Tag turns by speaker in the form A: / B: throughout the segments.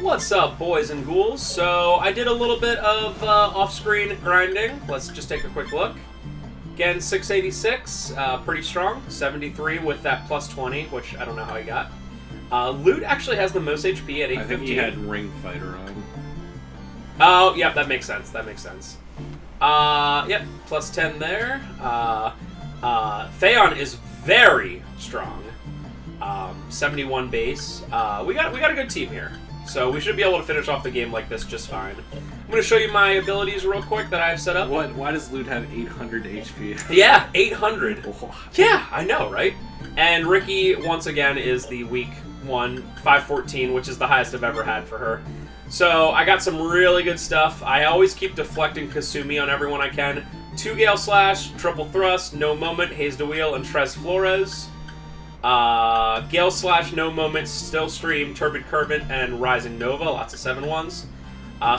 A: What's up, boys and ghouls? So, I did a little bit of off-screen grinding. Let's just take a quick look. Again, 686, pretty strong. 73 with that plus 20, which I don't know how he got. Loot actually has the most HP at 815.
B: I think he had Ring Fighter on.
A: Oh, yep, that makes sense. Yep, plus 10 there. Theon is very strong. 71 base. We got a good team here. So we should be able to finish off the game like this just fine. I'm going to show you my abilities real quick that I have set up.
B: What? Why does Loot have 800 HP?
A: Yeah, 800.
B: Oh.
A: Yeah, I know, right? And Riki, once again, is the weak one, 514, which is the highest I've ever had for her. So I got some really good stuff. I always keep deflecting Kasumi on everyone I can. 2 Gale Slash, Triple Thrust, No Moment, Haze to Wheel, and Tres Flores. Gale Slash, No Moment, Still Stream, Turbid Current, and Rising Nova. Lots of 7-1s.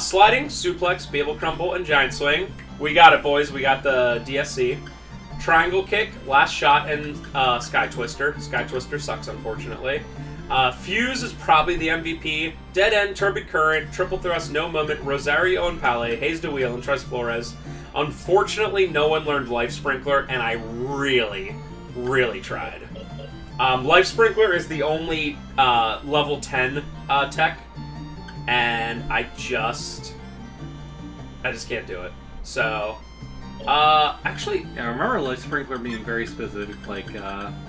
A: Sliding, Suplex, Babel Crumble, and Giant Swing. We got it, boys. We got the DSC. Triangle Kick, Last Shot, and Sky Twister. Sky Twister sucks, unfortunately. Fuse is probably the MVP. Dead End, Turbid Current, Triple Thrust, No Moment, Rosario and Pale, Haze to Wheel, and Tres Flores. Unfortunately, no one learned Life Sprinkler, and I really, really tried. Life Sprinkler is the only level 10 tech, and I just can't do it. So, actually...
B: Yeah, I remember Life Sprinkler being very specific. Like,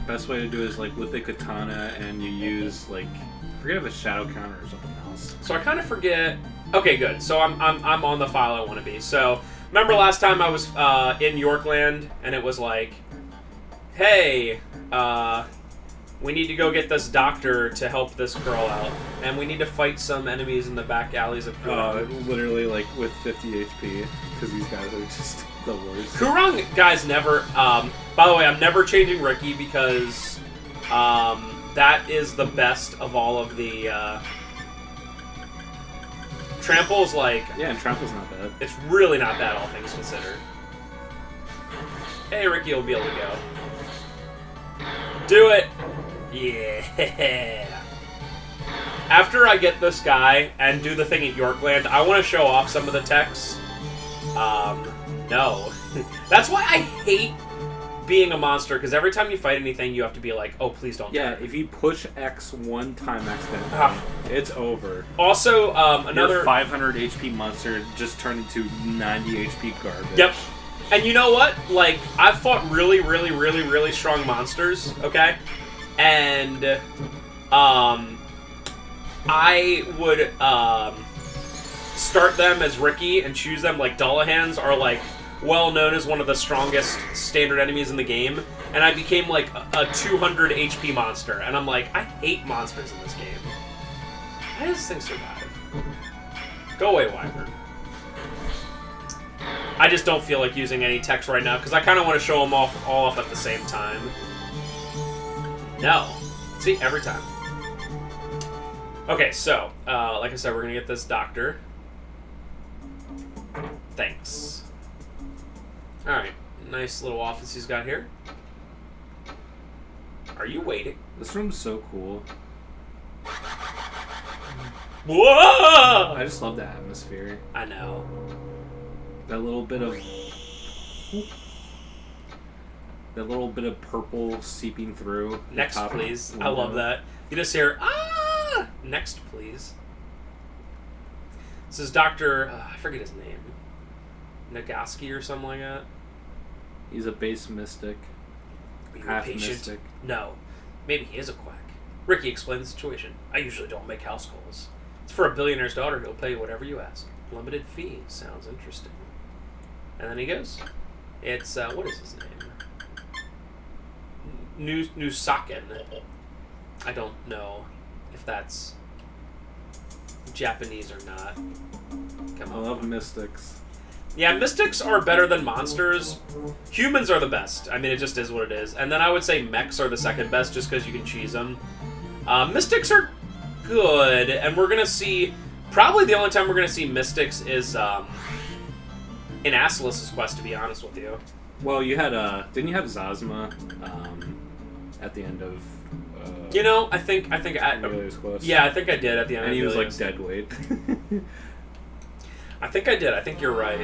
B: best way to do it is, like, with the katana, and you use, like, I forget if it's Shadow Counter or something else.
A: So I kind of forget... Okay, good. So I'm on the file I want to be. So, remember last time I was in Yorkland, and it was like, hey, we need to go get this doctor to help this girl out, and we need to fight some enemies in the back alleys of Kurung.
B: Literally, like, with 50 HP, because these guys are just the worst.
A: Kurung, guys, never... by the way, I'm never changing Riki, because that is the best of all of the... Trample's like...
B: Yeah, and Trample's not bad.
A: It's really not bad, all things considered. Hey, Riki will be able to go. Do it! Yeah! After I get this guy and do the thing at Yorkland, I want to show off some of the techs. No. That's why I hate being a monster, because every time you fight anything, you have to be like, oh, please don't
B: Yeah,
A: turn.
B: if you push X one time accidentally, it's over.
A: Also, another...
B: Your 500 HP monster just turned into 90 HP garbage.
A: Yep. And you know what? Like, I've fought really, really, really, really strong monsters, okay? And, I would, start them as Riki and choose them, like, Dullahans are, like, well known as one of the strongest standard enemies in the game. And I became, like, a 200 HP monster. And I'm like, I hate monsters in this game. Why does this thing survive? Go away, Wyvern. I just don't feel like using any text right now, because I kind of want to show them all off at the same time. No. See, every time. Okay, so, like I said, we're going to get this doctor. Thanks. Alright, nice little office he's got here. Are you waiting?
B: This room's so cool.
A: Whoa!
B: I just love the atmosphere.
A: I know.
B: That little bit of purple seeping through.
A: Next, please. I love that. You just hear, ah! Next, please. This is Dr. I forget his name. Nagaski or something like that.
B: He's a base mystic.
A: Are you
B: Half
A: patient?
B: mystic.
A: No. Maybe he is a quack. Ricky explained the situation. I usually don't make house calls. It's for a billionaire's daughter who'll pay you whatever you ask. Limited fee. Sounds interesting. And then he goes. It's, what is his name? Nusaken. I don't know if that's Japanese or not. Come on.
B: I love mystics.
A: Yeah, mystics are better than monsters. Humans are the best. I mean, it just is what it is. And then I would say mechs are the second best, just because you can cheese them. Mystics are good, and we're going to see... Probably the only time we're going to see mystics is in Asilus's quest, to be honest with you.
B: Well, you had, didn't you have Zazma at the end of
A: You know, I think
B: Amelia's quest.
A: yeah, I think I did at the end.
B: And
A: of
B: he was like
A: Amelia's.
B: dead weight.
A: I think I did. I think you're right.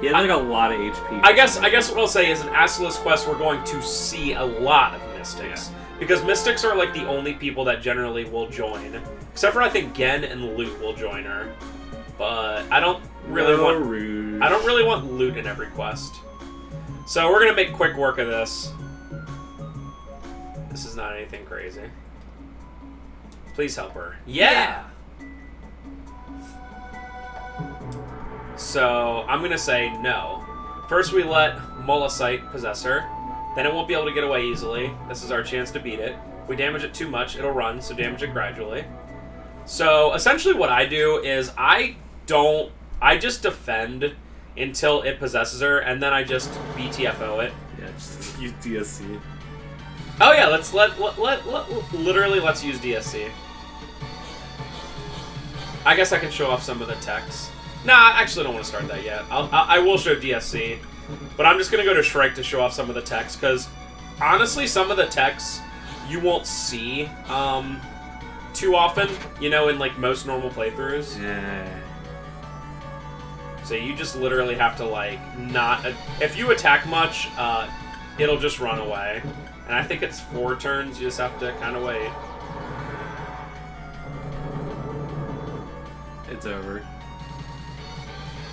B: He had like a lot of HP.
A: I guess what I'll say is in Asylus Quest we're going to see a lot of Mystics.
B: Yeah.
A: Because Mystics are like the only people that generally will join. Except for I think Gen and Loot will join her. But I don't really want Loot in every quest. So we're gonna make quick work of this. This is not anything crazy. Please help her. Yeah! So I'm gonna say no. First we let Molosite possess her. Then it won't be able to get away easily. This is our chance to beat it. If we damage it too much, it'll run, so damage it gradually. So essentially what I do is I just defend until it possesses her, and then I just BTFO it.
B: Yeah, just use DSC.
A: Oh yeah, let's use DSC. I guess I can show off some of the techs. Nah, I actually don't want to start that yet. I will show DSC, but I'm just gonna go to Shrike to show off some of the techs, because honestly, some of the techs you won't see too often, you know, in like most normal playthroughs.
B: Yeah.
A: So you just literally have to like not. If you attack much, it'll just run away. And I think it's 4 turns. You just have to kind of wait.
B: It's over.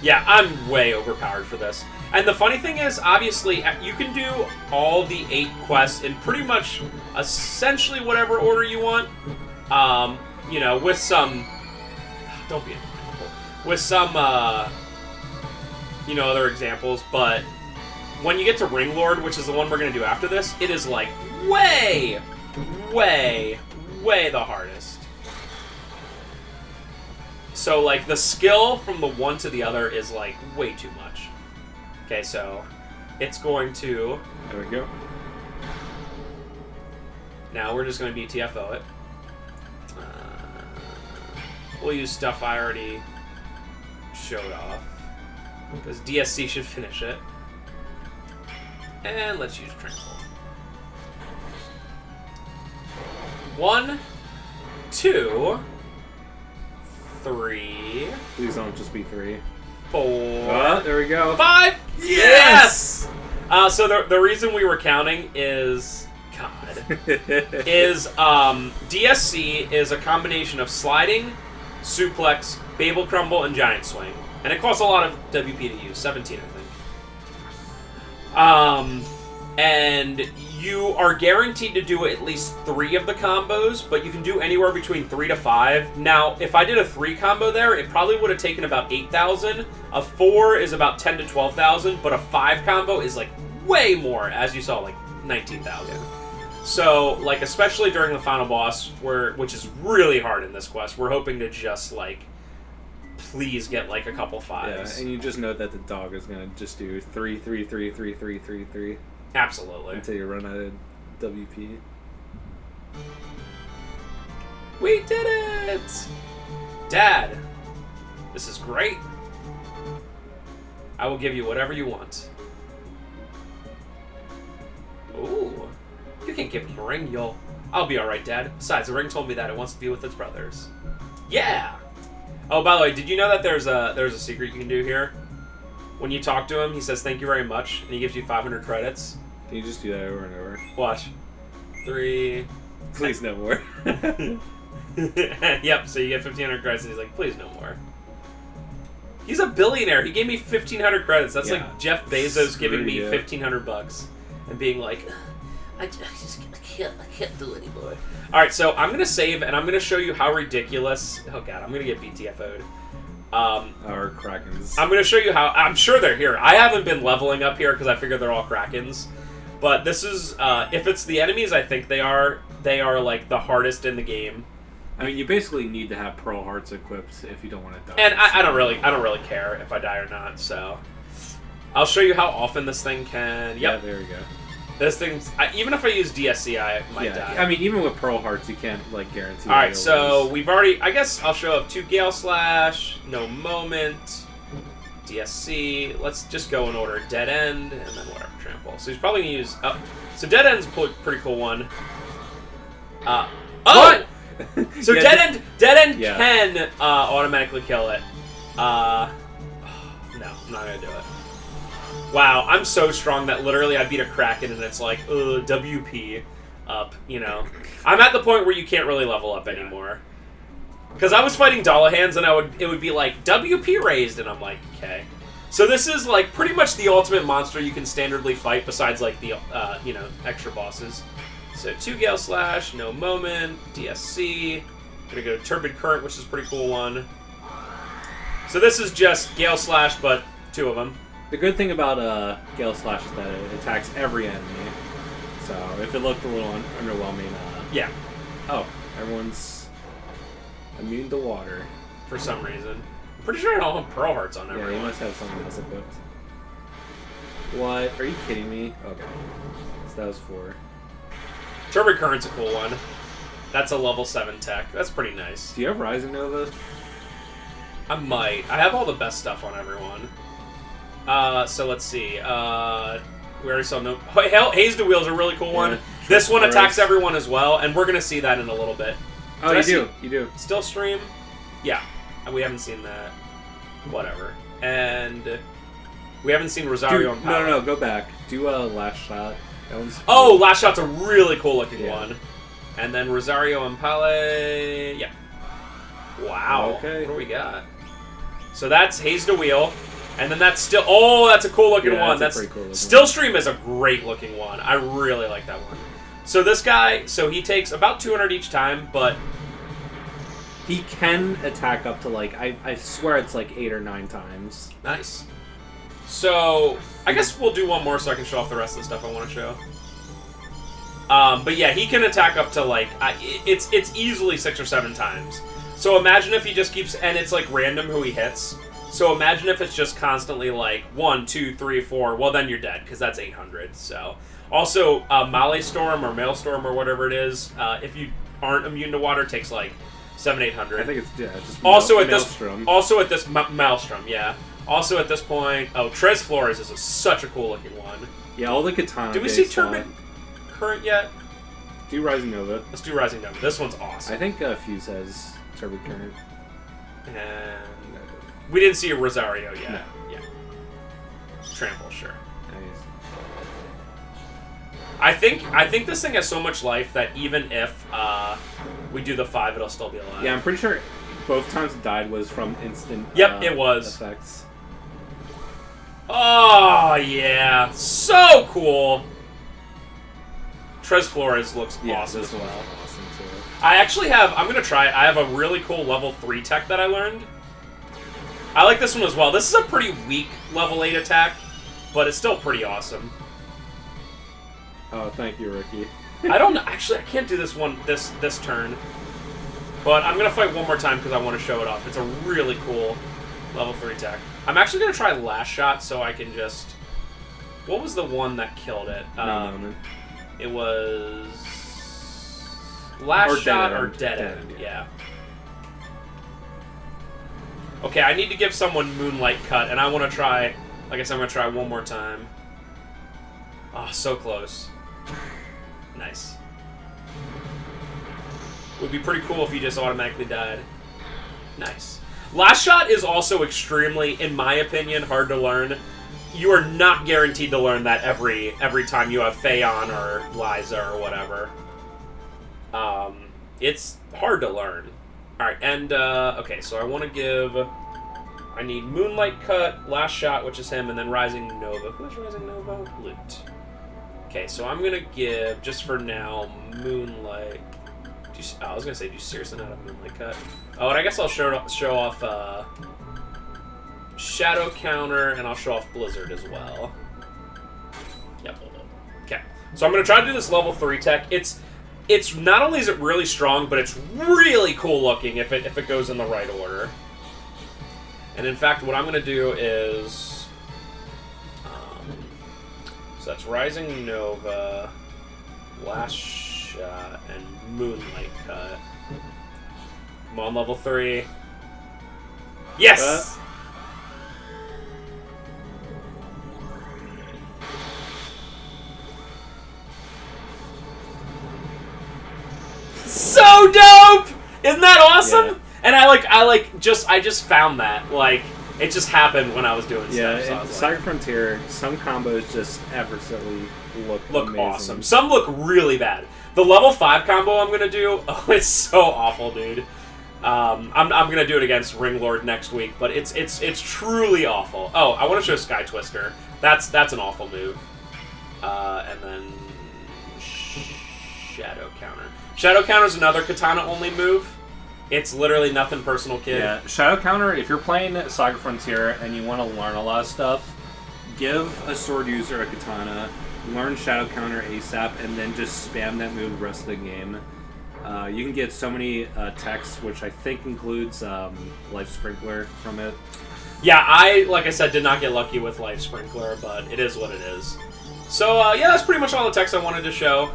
A: Yeah, I'm way overpowered for this. And the funny thing is, obviously, you can do all the 8 quests in pretty much essentially whatever order you want. You know, with some... Don't be unmindful. With some, you know, other examples. But when you get to Ring Lord, which is the one we're going to do after this, it is, like, way the hardest. So, like, the skill from the one to the other is, like, way too much. Okay, so it's going to...
B: There we go.
A: Now we're just going to BTFO it. We'll use stuff I already showed off. Because DSC should finish it. And let's use Tranquil. 1, 2, 3.
B: Please don't just be 3.
A: 4.
B: There we go.
A: 5.
B: Yes!
A: So the reason we were counting is... God. is DSC is a combination of sliding, suplex, Babel Crumble, and Giant Swing. And it costs a lot of WP to use. 17, I think. And you are guaranteed to do at least 3 of the combos, but you can do anywhere between 3 to 5. Now, if I did a 3 combo there, it probably would have taken about 8,000. A 4 is about 10 to 12,000, but a 5 combo is like way more, as you saw, like 19,000. So, like, especially during the final boss, which is really hard in this quest, we're hoping to just, like, please get, like, a couple 5s.
B: Yeah, and you just know that the dog is going to just do 3, 3, 3, 3, 3, 3, 3.
A: Absolutely.
B: Until you run out of WP.
A: We did it! Dad, this is great. I will give you whatever you want. Ooh. You can give him a ring, I'll be alright, Dad. Besides, the ring told me that it wants to be with its brothers. Yeah! Oh, by the way, did you know that there's a secret you can do here? When you talk to him, he says thank you very much, and he gives you 500 credits.
B: Can you just do that over and over?
A: Watch. 3...
B: Please no more.
A: Yep, so you get 1,500 credits, and he's like, please no more. He's a billionaire. He gave me 1,500 credits. That's like Jeff Bezos giving me 1,500 bucks. And being like, I can't do it anymore. Alright, so I'm going to save, and I'm going to show you how ridiculous... Oh god, I'm going to get BTFO'd.
B: Our Krakens.
A: I'm going to show you how... I'm sure they're here. I haven't been leveling up here because I figure they're all Krakens. But this is... if it's the enemies, I think they are like the hardest in the game.
B: I mean, you basically need to have Pearl Hearts equipped if you don't want to die.
A: And I don't really care if I die or not, so... I'll show you how often this thing can... Yep.
B: Yeah, there we go.
A: This thing's... even if I use DSC, I might die.
B: I mean, even with Pearl Hearts, you can't, like, guarantee...
A: Alright, so we've already... I guess I'll show up 2 Gale Slash, No Moment, DSC. Let's just go in order. Dead End, and then whatever, Trample. So he's probably going to use... Oh, so Dead End's a pretty cool one. Oh!
B: What?
A: So
B: Yeah,
A: dead end
B: yeah.
A: can automatically kill it. No, I'm not gonna do it. Wow, I'm so strong that literally I beat a Kraken and it's like, WP up, you know. I'm at the point where you can't really level up anymore. Because I was fighting Dollahans and it would be like, WP raised, and I'm like, okay. So this is like pretty much the ultimate monster you can standardly fight besides like the, you know, extra bosses. So 2 Gale Slash, no moment, DSC. Gonna go to Turbid Current, which is a pretty cool one. So this is just Gale Slash, but 2 of them.
B: The good thing about Gale Slash is that it attacks every enemy. So if it looked a little underwhelming,
A: Yeah,
B: oh, everyone's immune to water.
A: for some reason. I'm pretty sure I don't have Pearl Hearts on
B: Yeah,
A: everyone.
B: you must have something else equipped. What? Are you kidding me? Okay. So that was 4.
A: Turbid Current's a cool one. That's a level 7 tech. That's pretty nice.
B: Do you have Rising Nova?
A: I might. I have all the best stuff on everyone. So let's see. We already saw no... Haze the Wheel's a really cool one. This one attacks everyone as well, and we're going to see that in a little bit.
B: Oh, you do.
A: Still stream? Yeah. We haven't seen that. Whatever. And we haven't seen Rosario and Palo.
B: No, go back. Do Last Shot. That one's cool.
A: Oh, Last Shot's a really cool looking
B: Yeah.
A: one. And then Rosario and Pale. Yeah. Wow.
B: Okay.
A: What do we got? So that's Haze the Wheel. And then that's still... Oh, that's a cool looking one.
B: That's a pretty cool looking
A: Still Stream is a great looking one. I really like that one. So this guy... So he takes about 200 each time, but...
B: He can attack up to, like, I swear it's like 8 or 9 times.
A: Nice. So, I guess we'll do one more so I can show off the rest of the stuff I want to show. But yeah, he can attack up to, like, it's easily 6 or 7 times. So imagine if he just keeps, and it's, like, random who he hits. So imagine if it's just constantly, like, 1, 2, 3, 4. Well, then you're dead, because that's 800. So, also, Melee Storm or Maelstrom or whatever it is, if you aren't immune to water, takes, like, 700, 800.
B: I think it's, just
A: Also
B: Maelstrom.
A: at this Maelstrom, yeah. Also at this point, Tres Flores is such a cool looking one.
B: Yeah, all the katana.
A: Do we see Turbid Current yet?
B: Do Rising Nova.
A: Let's do Rising Nova. This one's awesome.
B: I think Fuse has Turbid Current.
A: And we didn't see a Rosario yet.
B: No.
A: Yeah. Trample, sure.
B: Nice.
A: I think this thing has so much life that even if we do the 5, it'll still be alive.
B: Yeah, I'm pretty sure both times it died was from instant.
A: Yep, it was.
B: Effects.
A: Oh yeah, so cool. Tres Flores looks awesome as
B: this
A: well.
B: one's awesome too.
A: I actually have, I'm going to try it. I have a really cool level 3 tech that I learned. I like this one as well. This is a pretty weak level 8 attack, but it's still pretty awesome.
B: Oh, thank you, Riki.
A: I don't know. Actually, I can't do this one this turn. But I'm going to fight one more time because I want to show it off. It's a really cool level 3 tech. I'm actually going to try Last Shot so I can just... What was the one that killed it?
B: No moment.
A: It was... Last Shot or Dead End. Yeah. Okay, I need to give someone Moonlight Cut, and I want to try... Like I said, I'm going to try one more time. Oh, so close. Nice. Would be pretty cool if he just automatically died. Nice. Last Shot is also extremely, in my opinion, hard to learn. You are not guaranteed to learn that every time you have Phaon or Liza or whatever. It's hard to learn. Alright, and, okay, so I want to give... I need Moonlight Cut, Last Shot, which is him, and then Rising Nova. Who is Rising Nova? Loot. Okay, so I'm going to give, just for now, Moonlight... I was going to say, do you seriously not have Moonlight Cut? Oh, and I guess I'll show off Shadow Counter, and I'll show off Blizzard as well. Yep. Okay, so I'm going to try to do this level 3 tech. It's not only is it really strong, but it's really cool looking if it goes in the right order. And in fact, what I'm going to do is... so that's Rising Nova, Last Shot, and Moonlight Cut. I'm on level 3. Yes! awesome?
B: Yeah.
A: And I just found that. Like, it just happened when I was doing stuff. So
B: in Saga Frontier, some combos just effortlessly look amazing.
A: Awesome. Some look really bad. The level 5 combo I'm gonna do, oh, it's so awful, dude. I'm gonna do it against Ringlord next week, but it's truly awful. Oh, I want to show Sky Twister. That's an awful move. And then Shadow Counter. Shadow Counter is another katana only move. It's literally nothing personal, kid.
B: Yeah, Shadow Counter. If you're playing Saga Frontier and you want to learn a lot of stuff, give a sword user a katana, learn Shadow Counter ASAP, and then just spam that move the rest of the game. You can get so many techs, which I think includes Life Sprinkler from it.
A: Yeah, like I said, did not get lucky with Life Sprinkler, but it is what it is. So, yeah, that's pretty much all the text I wanted to show.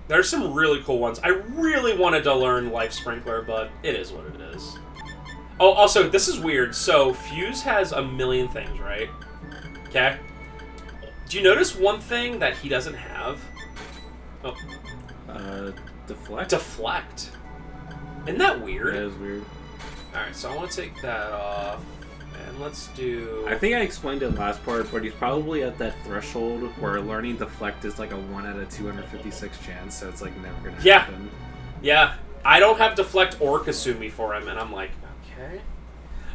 A: There's some really cool ones. I really wanted to learn Life Sprinkler, but it is what it is. Oh, also, this is weird. So, Fuse has a million things, right? Okay. Do you notice one thing that he doesn't have? Oh.
B: Deflect?
A: Deflect. Isn't that weird?
B: That is weird.
A: Alright, so I want to take that off. And let's do...
B: I think I explained it last part, but he's probably at that threshold where learning Deflect is like a 1 out of 256 chance, so it's like never gonna happen.
A: Yeah. I don't have Deflect or Kasumi for him, and I'm like, okay.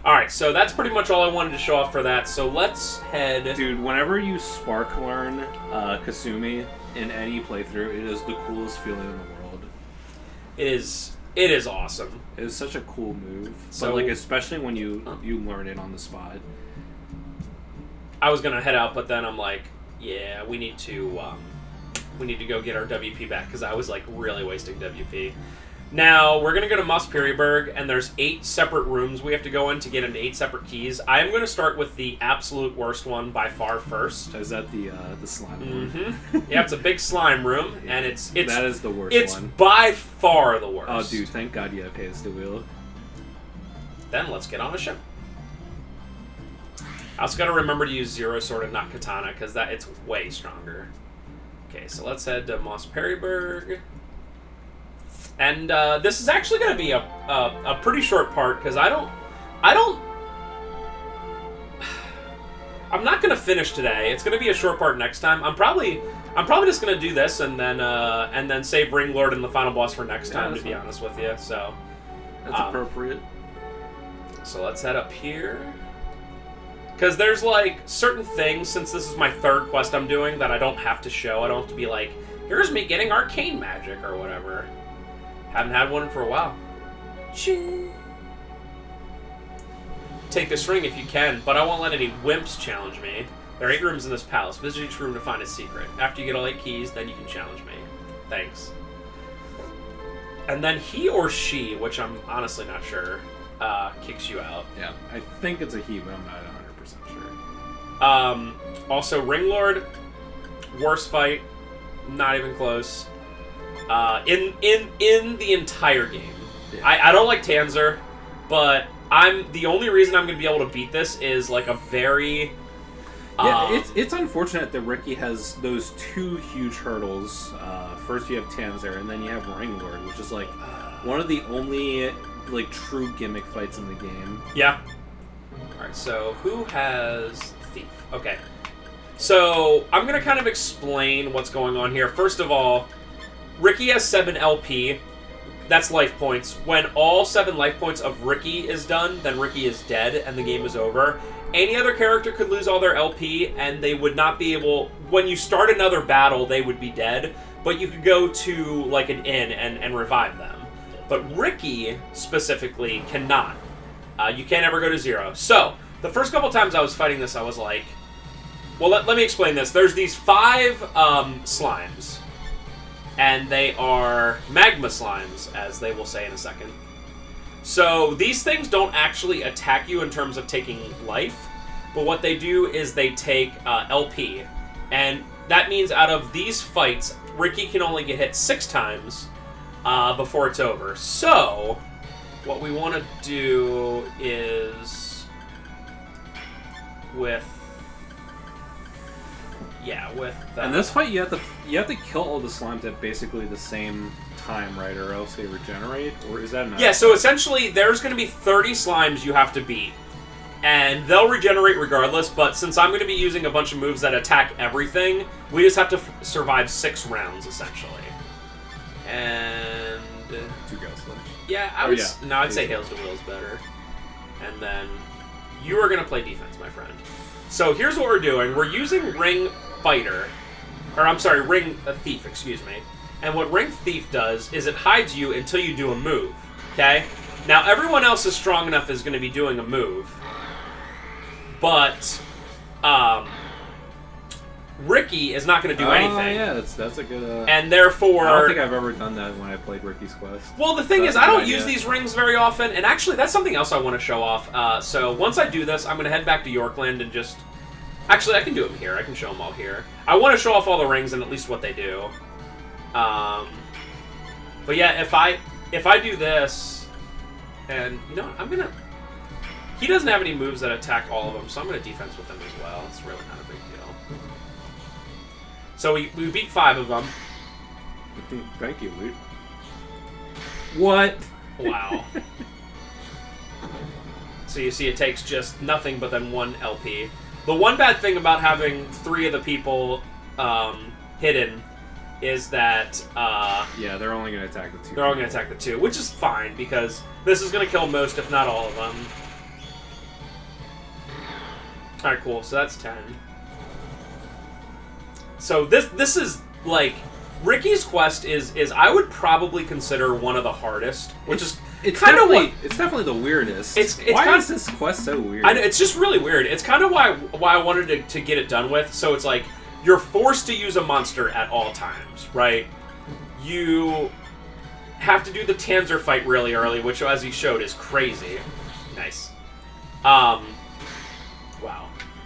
A: Alright, so that's pretty much all I wanted to show off for that, so let's head...
B: Dude, whenever you Spark learn Kasumi in any playthrough, it is the coolest feeling in the world.
A: It is awesome.
B: It is such a cool move,
A: so,
B: but like especially when you learn it on the spot.
A: I was gonna head out, but then I'm like, yeah, we need to go get our WP back because I was like really wasting WP. Now we're gonna go to Mosperiburg, and there's 8 separate rooms we have to go in to get into 8 separate keys. I am gonna start with the absolute worst one by far first.
B: Is that the slime room?
A: Mm-hmm. Yeah, it's a big slime room, and it's
B: that is the worst
A: it's
B: one.
A: It's by far the worst.
B: Oh, dude, thank God you have Haze to Wheel.
A: Then let's get on the show. I also gotta remember to use Zero Sword and not Katana, because it's way stronger. Okay, so let's head to Mosperiburg. And this is actually going to be a pretty short part because I'm not going to finish today. It's going to be a short part next time. I'm probably just going to do this and then save Ringlord and the final boss for next time. To be honest with you, so
B: that's appropriate.
A: So let's head up here because there's like certain things. Since this is my 3rd quest I'm doing that I don't have to show. I don't have to be like, here's me getting arcane magic or whatever. Haven't had one for a while. Ching. Take this ring if you can, but I won't let any wimps challenge me. There are 8 rooms in this palace. Visit each room to find a secret. After you get all 8 keys, then you can challenge me. Thanks. And then he or she, which I'm honestly not sure, kicks you out.
B: Yeah, I think it's a he, but I'm not 100% sure.
A: Also, Ringlord, worst fight, not even close. In the entire game. Yeah. I don't like Tanzer, but the only reason I'm going to be able to beat this is like a very...
B: Yeah, it's unfortunate that Riki has those 2 huge hurdles. First you have Tanzer, and then you have Ringlord, which is like one of the only like true gimmick fights in the game.
A: Yeah. Alright, so who has Thief? Okay. So I'm going to kind of explain what's going on here. First of all, Riki has 7 LP. That's life points. When all 7 life points of Riki is done, then Riki is dead and the game is over. Any other character could lose all their LP and they would not be able... When you start another battle, they would be dead, but you could go to like an inn and revive them. But Riki, specifically, cannot. You can't ever go to 0. So, the first couple times I was fighting this, I was like... Well, let me explain this. There's these 5 slimes. And they are magma slimes, as they will say in a second. So these things don't actually attack you in terms of taking life, but what they do is they take LP. And that means out of these fights, Riki can only get hit 6 times before it's over. So what we want to do is with
B: in this fight, you have to kill all the slimes at basically the same time, right? Or else they regenerate? Or is that not?
A: Yeah, so essentially there's going to be 30 slimes you have to beat. And they'll regenerate regardless, but since I'm going to be using a bunch of moves that attack everything, we just have to survive 6 rounds, essentially. And...
B: 2 Gale Slash.
A: Yeah, I'd say Hails to Wheels better. And then you are going to play defense, my friend. So here's what we're doing. We're using Ring Fighter. Or, I'm sorry, Ring Thief, excuse me. And what Ring Thief does is it hides you until you do a move. Okay? Now, everyone else is strong enough is going to be doing a move. But, Riki is not going to do anything.
B: Yeah, that's a good...
A: And therefore...
B: I don't think I've ever done that when I played Riki's Quest.
A: Well, the thing is, I don't use these rings very often, and actually, that's something else I want to show off. So, once I do this, I'm going to head back to Yorkland and just... Actually, I can do them here. I can show them all here. I want to show off all the rings and at least what they do. But yeah, if I do this, and, you know what, I'm going to... He doesn't have any moves that attack all of them, so I'm going to defense with them as well. It's really not a big deal. So we beat 5 of them.
B: Thank you, Luke. What?
A: Wow. So you see it takes just nothing but then 1 LP. The one bad thing about having 3 of the people hidden is that...
B: yeah, they're only going to attack the 2.
A: They're only going to attack the 2, which is fine, because this is going to kill most, if not all of them. Alright, cool. So that's 10. So this is, like... Riki's quest is I would probably consider one of the hardest, which
B: it's kind of what... It's definitely the weirdest. Why is this quest so weird?
A: I know, it's just really weird. It's kind of why I wanted to get it done with. So it's like, you're forced to use a monster at all times, right? You have to do the Tanzer fight really early, which, as he showed, is crazy. Nice. Wow.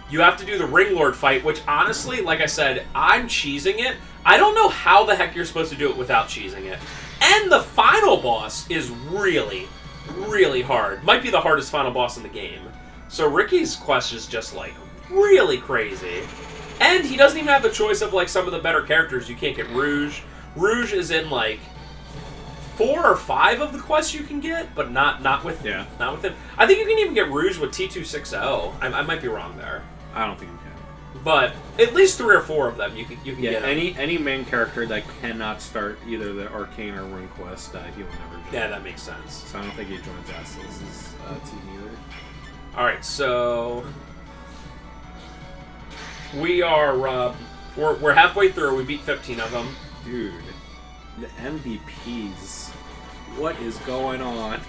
A: You have to do the Ring Lord fight, which honestly, like I said, I'm cheesing it. I don't know how the heck you're supposed to do it without cheesing it. And the final boss is really, really hard. Might be the hardest final boss in the game. So Riki's quest is just, like, really crazy. And he doesn't even have the choice of, like, some of the better characters. You can't get Rouge. Rouge is in, like, 4 or 5 of the quests you can get, but not with him. I think you can even get Rouge with T260. I might be wrong there.
B: I don't think you can.
A: But at least 3 or 4 of them you can get.
B: Any main character that cannot start either the Arcane or Ring quest, he will never join.
A: Yeah, that makes sense.
B: So I don't think he joins Astos' team either.
A: Alright, so... We are... we're halfway through. We beat 15 of them.
B: Dude, the MVPs. What is going on?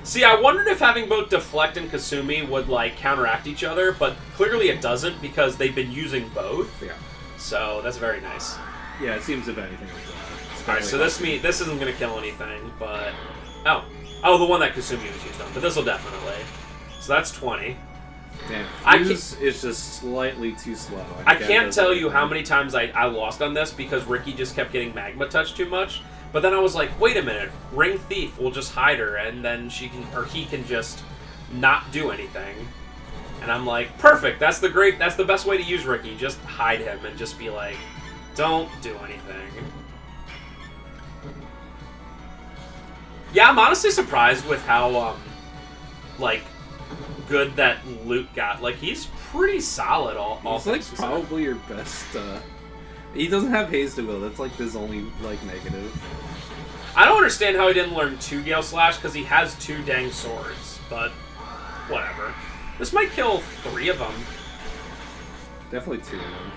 A: See, I wondered if having both Deflect and Kasumi would, like, counteract each other, but clearly it doesn't because they've been using both.
B: Yeah.
A: So, that's very nice.
B: Yeah, it seems if anything
A: Alright, so this isn't going to kill anything, but... Oh, the one that Kasumi was used on, but this will definitely. So that's 20.
B: Damn, Fuse is just slightly too slow.
A: I can't tell you how many times I lost on this because Riki just kept getting Magma Touch too much. But then I was like, wait a minute, Ring Thief will just hide her, and then he can just not do anything. And I'm like, perfect, that's the best way to use Riki. Just hide him and just be like, don't do anything. Yeah, I'm honestly surprised with how, like, good that Luke got. Like, he's pretty solid all
B: He's, like, probably your best, He doesn't have Haze to Will. That's, like, his only, like, negative.
A: I don't understand how he didn't learn 2 Gale Slash, because he has 2 dang swords. But, whatever. This might kill 3 of them.
B: Definitely 2 of them.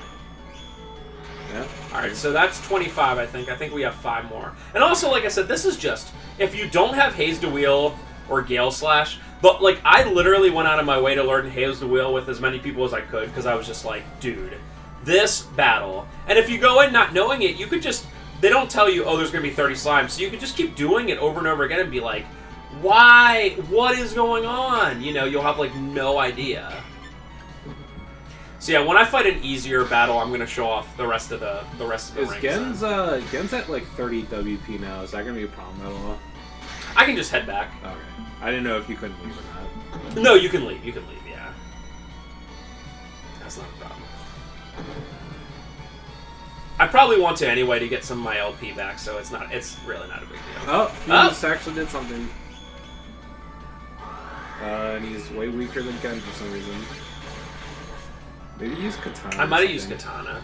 B: Yeah.
A: Alright, so that's 25, I think. I think we have 5 more. And also, like I said, this is just... If you don't have Haze to Wheel or Gale Slash... But, like, I literally went out of my way to learn Haze to Wheel with as many people as I could, because I was just like, dude, this battle... And if you go in not knowing it, you could just... They don't tell you, oh, there's going to be 30 slimes, so you can just keep doing it over and over again and be like, why? What is going on? You know, you'll have, like, no idea. So yeah, when I fight an easier battle, I'm going to show off the rest of the rings.
B: Gen's at, like, 30 WP now. Is that going to be a problem at all?
A: I can just head back.
B: Okay. I didn't know if you couldn't leave or not.
A: No, you can leave. You can leave, yeah. That's not a problem. I probably want to anyway to get some of my LP back, so it's really not a big deal.
B: Oh, Fuse actually did something. And he's way weaker than Ken for some reason. Maybe use Katana.
A: I might have used Katana.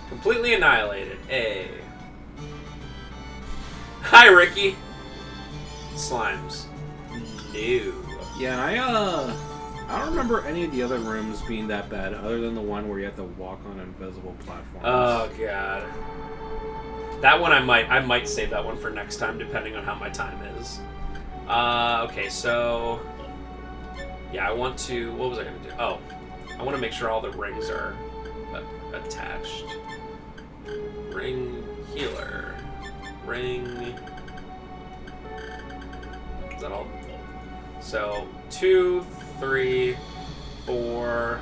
A: Completely annihilated. Hey. Hi, Ricky. Slimes. No.
B: Yeah, and I don't remember any of the other rooms being that bad, other than the one where you have to walk on invisible platforms.
A: Oh god. That one I might save that one for next time, depending on how my time is. Okay, so yeah, I want to. What was I gonna do? Oh, I want to make sure all the rings are attached. Ring healer. Ring. Is that all? So 2, 3, 4,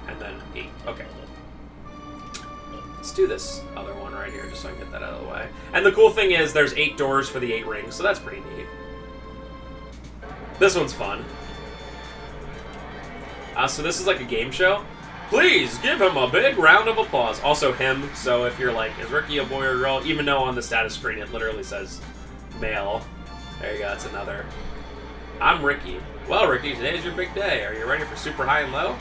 A: and then 8. Okay. Let's do this other one right here, just so I can get that out of the way. And the cool thing is, there's 8 doors for the 8 rings, so that's pretty neat. This one's fun. So this is like a game show. Please give him a big round of applause. Also him, so if you're like, is Riki a boy or girl? Even though on the status screen it literally says male. There you go, that's another. I'm Riki. Well, Riki, today's your big day. Are you ready for super high and low?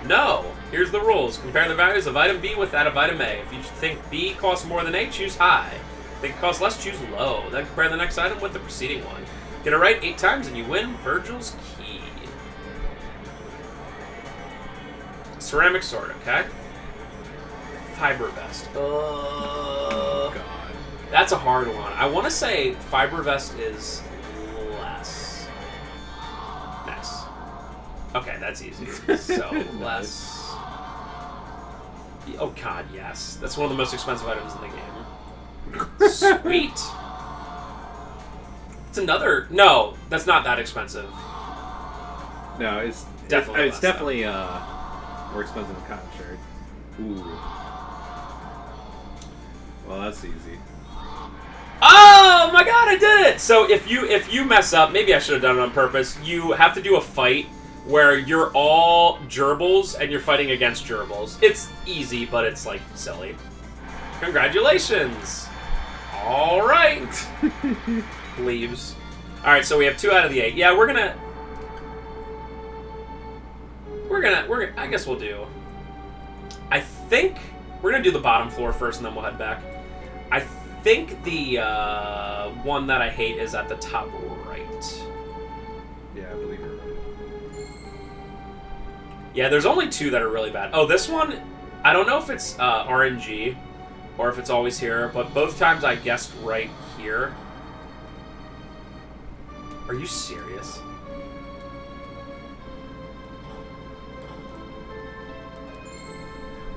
A: No. Here's the rules. Compare the values of item B with that of item A. If you think B costs more than A, choose high. If you think it costs less, choose low. Then compare the next item with the preceding one. Get it right 8 times and you win Virgil's Key. Ceramic sword, okay? Fiber vest.
B: Oh, God.
A: That's a hard one. I want to say fiber vest is less. Nice. Okay, that's easy. So, less. Oh, God, yes. That's one of the most expensive items in the game. Sweet. It's another. No, that's not that expensive.
B: No, it's
A: definitely.
B: It's definitely more expensive than cotton shirt. Ooh. Well, that's easy.
A: Oh my god, I did it! So if you mess up, maybe I should have done it on purpose, you have to do a fight where you're all gerbils and you're fighting against gerbils. It's easy, but it's like silly. Congratulations! Alright. Leaves. Alright, so we have 2 out of the 8. Yeah, we're gonna I guess we'll do. I think we're gonna do the bottom floor first and then we'll head back. I think the one that I hate is at the top right.
B: Yeah, I believe you're right.
A: Yeah, there's only 2 that are really bad. Oh, this one, I don't know if it's RNG or if it's always here, but both times I guessed right here. Are you serious?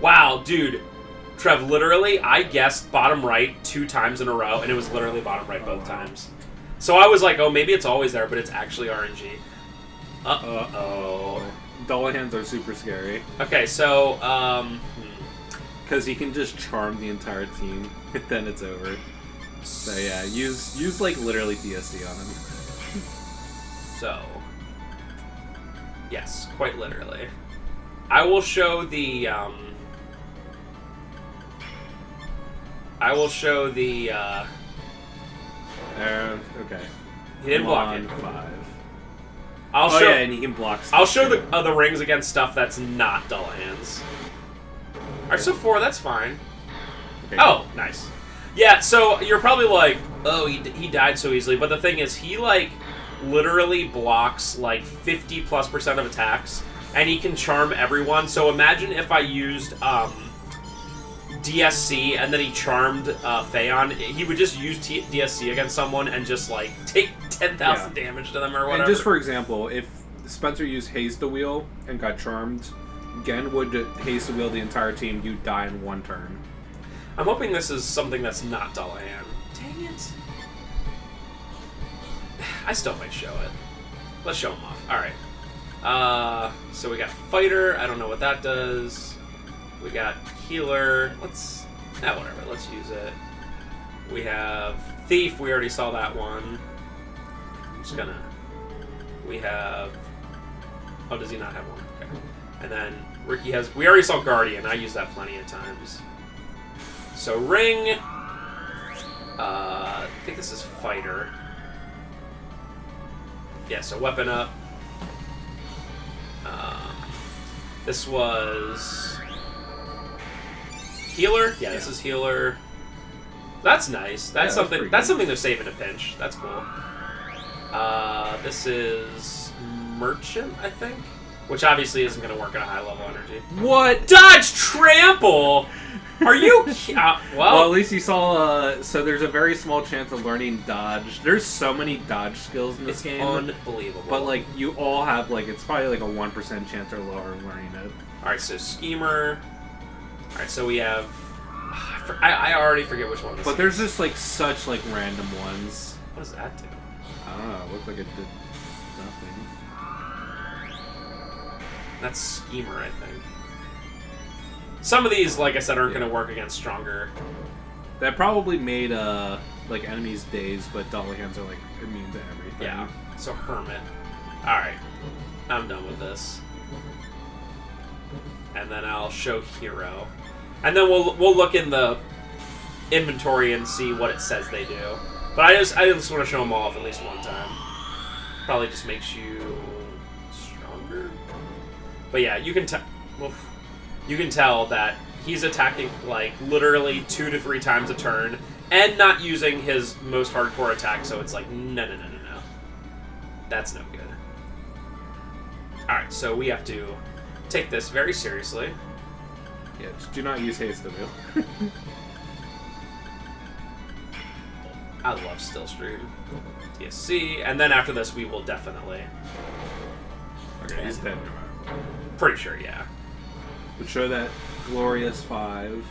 A: Wow, dude. Trev, literally, I guessed bottom right 2 times in a row, and it was literally bottom right both times. So I was like, oh, maybe it's always there, but it's actually RNG. Uh-oh.
B: Dullahans are super scary.
A: Okay, so,
B: Because he can just charm the entire team, then it's over. So yeah, use like literally DSC on him.
A: So, yes, quite literally. I will show the,
B: okay.
A: He didn't block it.
B: 5.
A: I'll show.
B: Yeah, and he can block stuff.
A: I'll show the rings against stuff that's not Dullahans. Alright, so 4, that's fine.
B: Okay.
A: Oh, nice. Yeah, so you're probably like, oh, he died so easily, but the thing is, he, like, literally blocks, like, 50+% of attacks, and he can charm everyone. So imagine if I used, DSC, and then he charmed Phaon. He would just use DSC against someone and just, like, take 10,000 damage to them or whatever.
B: And just for example, if Spencer used Haze the Wheel and got charmed, Gen would Haze the Wheel the entire team, you'd die in 1 turn.
A: I'm hoping this is something that's not Dullahan. Dang it. I still might show it. Let's show him off. Alright. So we got Fighter. I don't know what that does. We got Healer. Whatever. Let's use it. We have Thief. We already saw that one. I'm just gonna... We have... Oh, does he not have one? Okay. And then Riki has... We already saw Guardian. I use that plenty of times. So ring. I think this is fighter. Yeah, so weapon up. This was healer. Yeah, this is healer. That's nice. That's something. That's something to save in a pinch. That's cool. This is merchant, I think, which obviously isn't going to work at a high level energy.
B: What?
A: Dodge trample? Are you? Well,
B: at least you saw. So there's a very small chance of learning dodge. There's so many dodge skills in this game.
A: Unbelievable.
B: But like you all have like it's probably like a 1% chance or lower of learning it.
A: All right, so schemer. All right, so we have. I already forget which one this is.
B: But there's just like such like random ones.
A: What does that do?
B: I don't know. It looked like it did nothing.
A: That's schemer, I think. Some of these, like I said, aren't going to work against stronger.
B: That probably made like enemies dazed, but doppelgangers are like immune to everything.
A: Yeah. So hermit. All right, I'm done with this. And then I'll show hero, and then we'll look in the inventory and see what it says they do. But I just want to show them off at least one time. Probably just makes you stronger. But yeah, you can tell. You can tell that he's attacking like literally 2 to 3 times a turn and not using his most hardcore attack. So it's like no. That's no good. All right, so we have to take this very seriously.
B: Yeah, just do not use haste to wheel.
A: I love Still Stream. TSC, and then after this we will definitely.
B: Okay, he's dead.
A: Pretty sure, yeah.
B: Would show that glorious 5.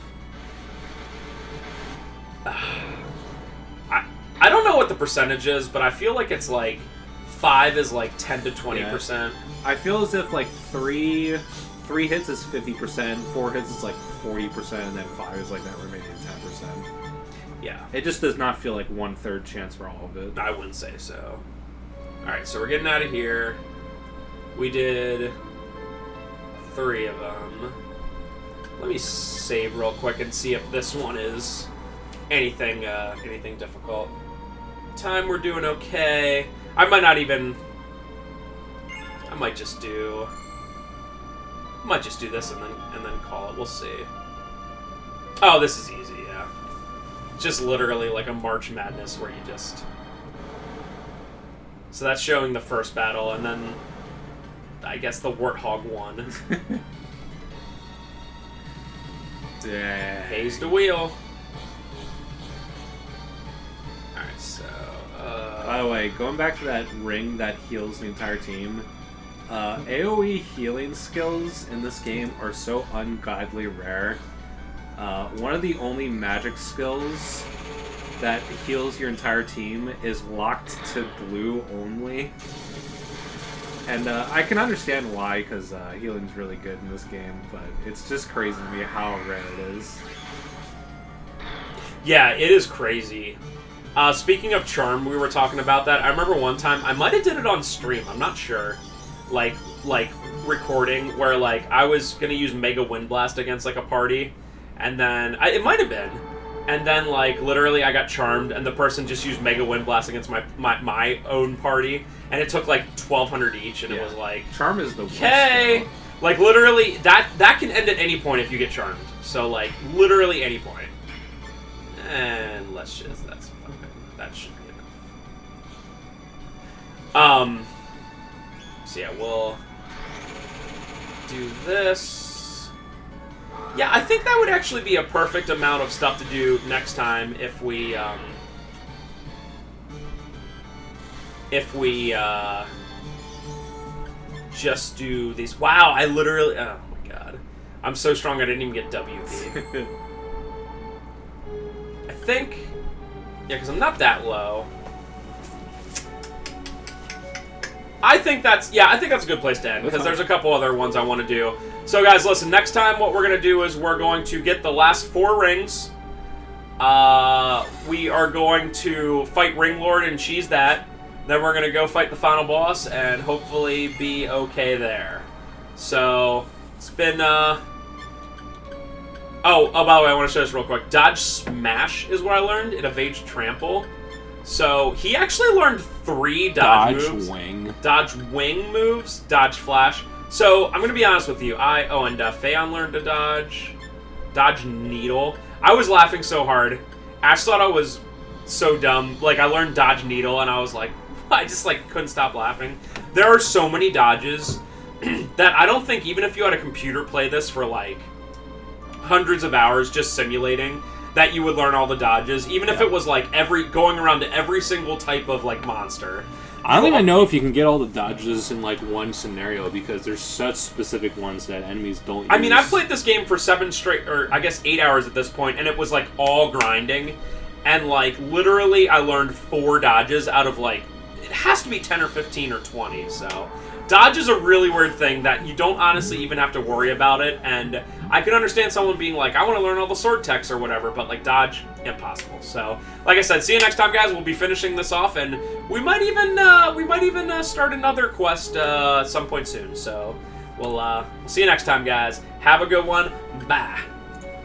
A: I don't know what the percentage is, but I feel like it's like 5 is like 10 to 20%.
B: Yeah. I feel as if like 3 hits is 50%, 4 hits is like 40%, and then 5 is like that remaining 10%.
A: Yeah.
B: It just does not feel like 1/3 chance for all of it.
A: I wouldn't say so. Alright, so we're getting out of here. We did 3 of them. Let me save real quick and see if this one is anything difficult. Time, we're doing okay. I might just do this and then call it. We'll see. Oh, this is easy, yeah. Just literally like a March Madness where you just... So that's showing the first battle, and then I guess the Warthog won.
B: Yeah.
A: Pays the wheel. Alright, so...
B: By the way, going back to that ring that heals the entire team, AoE healing skills in this game are so ungodly rare. One of the only magic skills that heals your entire team is locked to blue only. And I can understand why, because healing's really good in this game, but it's just crazy to me how rare it is.
A: Yeah, it is crazy. Speaking of charm, we were talking about that. I remember one time, I might have did it on stream, I'm not sure. Like recording, where like I was gonna use Mega Wind Blast against like a party, and then it might have been, and then like literally I got charmed, and the person just used Mega Wind Blast against my own party, and it took like 1,200 each, and it was like
B: charm is the worst.
A: Okay, like literally that can end at any point if you get charmed. So like literally any point. And let's just that should be enough. So yeah, we'll do this. Yeah, I think that would actually be a perfect amount of stuff to do next time if we just do these. Wow, I literally, oh my god. I'm so strong I didn't even get WP. I think, yeah, because I'm not that low. I think that's a good place to end, because there's a couple other ones I want to do. So guys, listen, next time what we're going to do is we're going to get the last 4 rings. We are going to fight Ringlord and cheese that. Then we're going to go fight the final boss and hopefully be okay there. So, it's been, Oh, by the way, I want to show this real quick. Dodge Smash is what I learned. It evades Trample. So he actually learned 3 dodge moves. Dodge Wing moves. Dodge Flash. So I'm going to be honest with you. And Phaon learned to dodge. Dodge Needle. I was laughing so hard. Ash thought I was so dumb. Like, I learned Dodge Needle, and I was like, I just, like, couldn't stop laughing. There are so many dodges that I don't think, even if you had a computer play this for, like, hundreds of hours just simulating, that you would learn all the dodges, even if it was, like, going around to every single type of, like, monster.
B: I don't even know if you can get all the dodges in, like, one scenario, because there's such specific ones that enemies don't use.
A: I mean, I've played this game for 8 hours at this point, and it was, like, all grinding. And, like, literally, I learned 4 dodges out of, like, it has to be 10 or 15 or 20, so... Dodge is a really weird thing that you don't honestly even have to worry about it, and I can understand someone being like, I want to learn all the sword techs or whatever, but, like, dodge, impossible. So, like I said, see you next time, guys. We'll be finishing this off, and we might even start another quest at some point soon. So, we'll see you next time, guys. Have a good one. Bye.